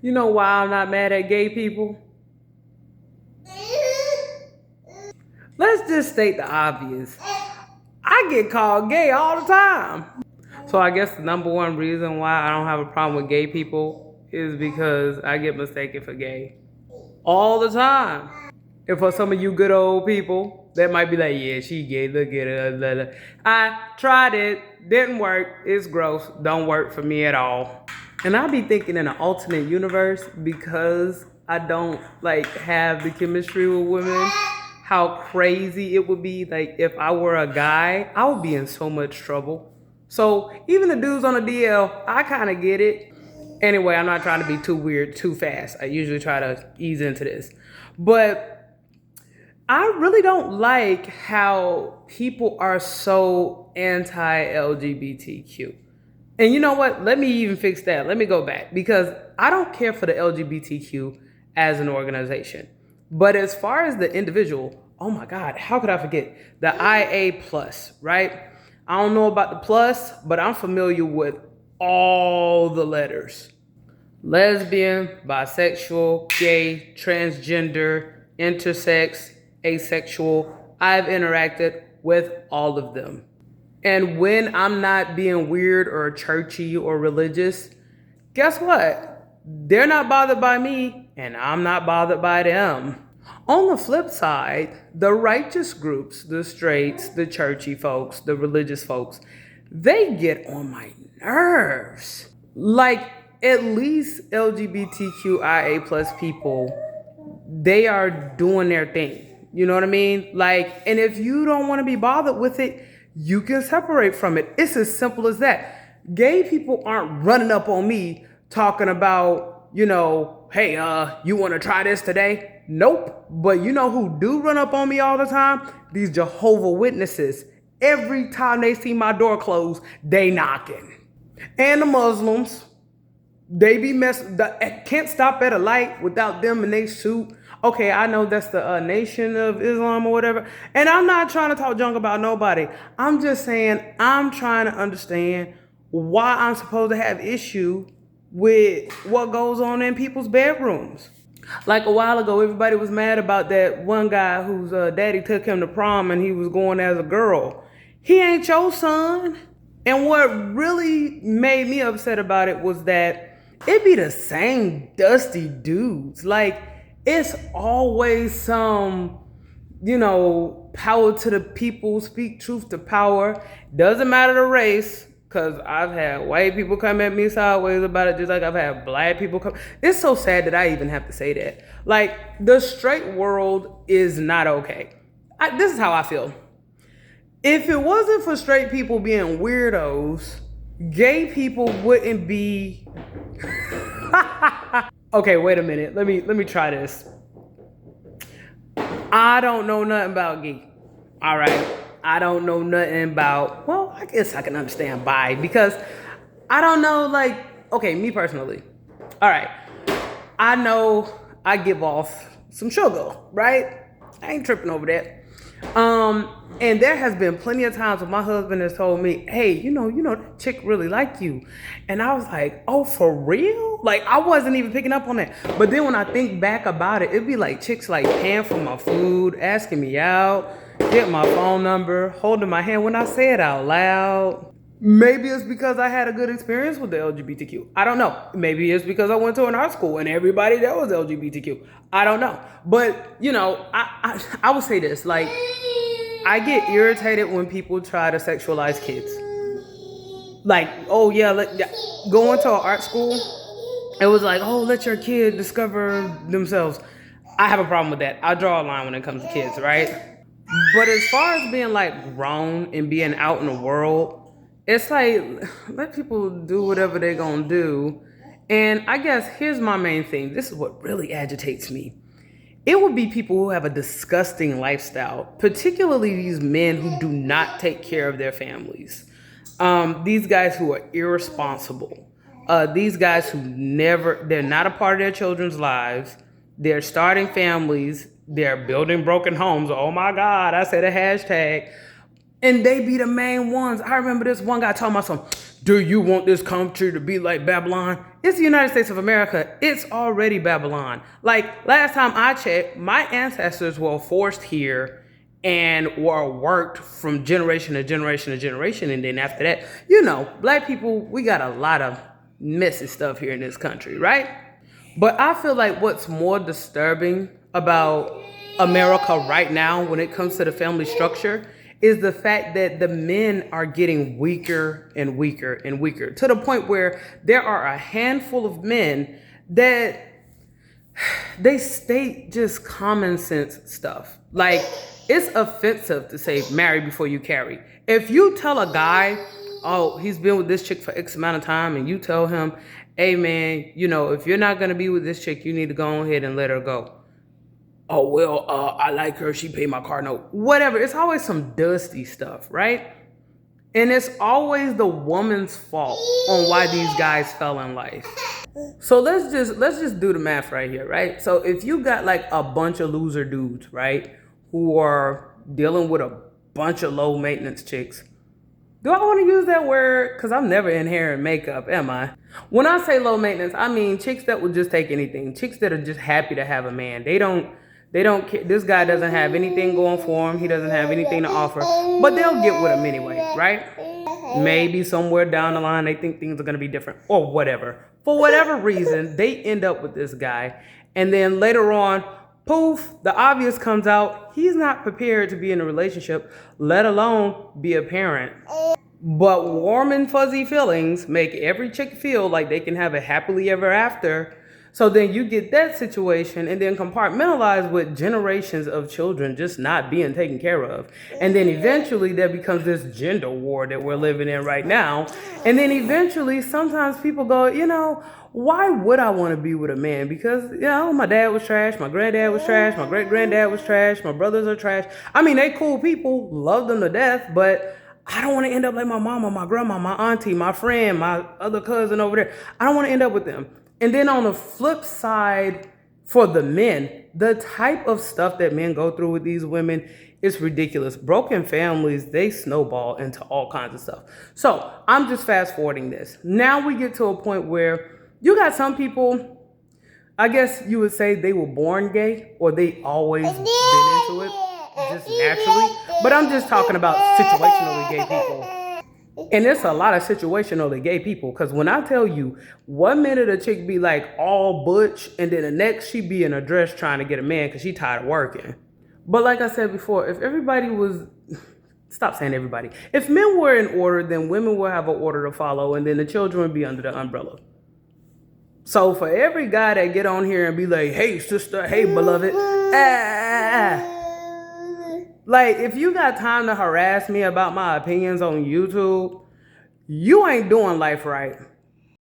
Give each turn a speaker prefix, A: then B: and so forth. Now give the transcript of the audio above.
A: You know why I'm not mad at gay people? Let's just state the obvious. I get called gay all the time. So I guess the number one reason why I don't have a problem with gay people is because I get mistaken for gay all the time. And for some of you good old people, that might be like, yeah, she gay, look at her. Blah, blah. I tried it, didn't work, it's gross, don't work for me at all. And I be thinking in an alternate universe, because I don't like have the chemistry with women, how crazy it would be. Like if I were a guy, I would be in so much trouble. So even the dudes on the DL, I kind of get it. Anyway, I'm not trying to be too weird too fast. I usually try to ease into this. But I really don't like how people are so anti-LGBTQ. And you know what? Let me even fix that. Let me go back, because I don't care for the LGBTQ as an organization. But as far as the individual, oh my God, how could I forget? The IA plus, right? I don't know about the plus, but I'm familiar with all the letters. Lesbian, bisexual, gay, transgender, intersex, asexual. I've interacted with all of them. And when I'm not being weird or churchy or religious, guess what? They're not bothered by me, and I'm not bothered by them. On the flip side, the righteous groups, the straights, the churchy folks, the religious folks, they get on my nerves. Like, at least LGBTQIA plus people, they are doing their thing. You know what I mean? Like, and if you don't want to be bothered with it, you can separate from it. It's as simple as that. Gay people aren't running up on me talking about, hey, you want to try this today? Nope. But you know who do run up on me all the time? These Jehovah Witnesses. Every time they see my door closed, they knocking. And the Muslims, they be can't stop at a light without them in their suit. Okay, I know that's the Nation of Islam or whatever. And I'm not trying to talk junk about nobody. I'm just saying I'm trying to understand why I'm supposed to have issue with what goes on in people's bedrooms. Like a while ago, everybody was mad about that one guy whose daddy took him to prom and he was going as a girl. He ain't your son. And what really made me upset about it was that it be the same dusty dudes. Like, it's always some, power to the people, speak truth to power. Doesn't matter the race, because I've had white people come at me sideways about it, just like I've had black people come. It's so sad that I even have to say that. Like, the straight world is not okay. This is how I feel. If it wasn't for straight people being weirdos, gay people wouldn't be. Okay, wait a minute. Let me try this. I don't know nothing about gay. All right. I don't know nothing about. Well, I guess I can understand bi, because I don't know. Like, okay, me personally. All right. I know I give off some sugar, right? I ain't tripping over that. And there has been plenty of times when my husband has told me, hey, that chick really like you. And I was like, oh, for real? Like, I wasn't even picking up on that. But then when I think back about it, it'd be like chicks like paying for my food, asking me out, getting my phone number, holding my hand when I say it out loud. Maybe it's because I had a good experience with the LGBTQ. I don't know. Maybe it's because I went to an art school and everybody there was LGBTQ. I don't know. But, I would say this, like, I get irritated when people try to sexualize kids. Like, oh yeah, going to an art school, it was like, oh, let your kid discover themselves. I have a problem with that. I draw a line when it comes to kids, right? But as far as being like grown and being out in the world, it's like, let people do whatever they're gonna do. And I guess here's my main thing. This is what really agitates me. It would be people who have a disgusting lifestyle, particularly these men who do not take care of their families. These guys who are irresponsible. These guys who they're not a part of their children's lives. They're starting families. They're building broken homes. Oh my God, I said a hashtag. And they be the main ones. I remember this one guy talking about do you want this country to be like Babylon? It's the United States of America. It's already Babylon. Like last time I checked, my ancestors were forced here and were worked from generation to generation to generation. And then after that, black people, we got a lot of messy stuff here in this country, right? But I feel like what's more disturbing about America right now when it comes to the family structure is the fact that the men are getting weaker and weaker and weaker to the point where there are a handful of men that they state just common sense stuff. Like, it's offensive to say marry before you carry. If you tell a guy, oh, he's been with this chick for X amount of time, and you tell him, hey man, if you're not gonna be with this chick, you need to go ahead and let her go. Oh, well, I like her, she paid my car note. Whatever, it's always some dusty stuff, right? And it's always the woman's fault on why these guys fell in life. So let's just do the math right here, right? So if you got like a bunch of loser dudes, right, who are dealing with a bunch of low maintenance chicks. Do I want to use that word? Because I'm never in hair and makeup, am I? When I say low maintenance, I mean chicks that will just take anything. Chicks that are just happy to have a man. They don't care. This guy doesn't have anything going for him. He doesn't have anything to offer. But they'll get with him anyway, right? Maybe somewhere down the line they think things are going to be different or whatever. For whatever reason, they end up with this guy. And then later on, poof, the obvious comes out. He's not prepared to be in a relationship, let alone be a parent. But warm and fuzzy feelings make every chick feel like they can have a happily ever after. So then you get that situation and then compartmentalize with generations of children just not being taken care of. And then eventually there becomes this gender war that we're living in right now. And then eventually sometimes people go, why would I want to be with a man? Because, my dad was trash, my granddad was trash, my great-granddad was trash, my brothers are trash. I mean, they cool people, love them to death, but I don't want to end up like my mama, my grandma, my auntie, my friend, my other cousin over there. I don't want to end up with them. And then on the flip side, for the men, the type of stuff that men go through with these women is ridiculous. Broken families, they snowball into all kinds of stuff. So I'm just fast forwarding this. Now we get to a point where you got some people, I guess you would say they were born gay or they always been into it just naturally. But I'm just talking about situationally gay people. And there's a lot of situationally gay people, because when I tell you, 1 minute a chick be like all butch, and then the next she be in a dress trying to get a man because she tired of working. But like I said before, if everybody was, stop saying everybody, if men were in order, then women will have an order to follow, and then the children would be under the umbrella. So for every guy that get on here and be like, hey sister, hey beloved, like, if you got time to harass me about my opinions on YouTube, you ain't doing life right.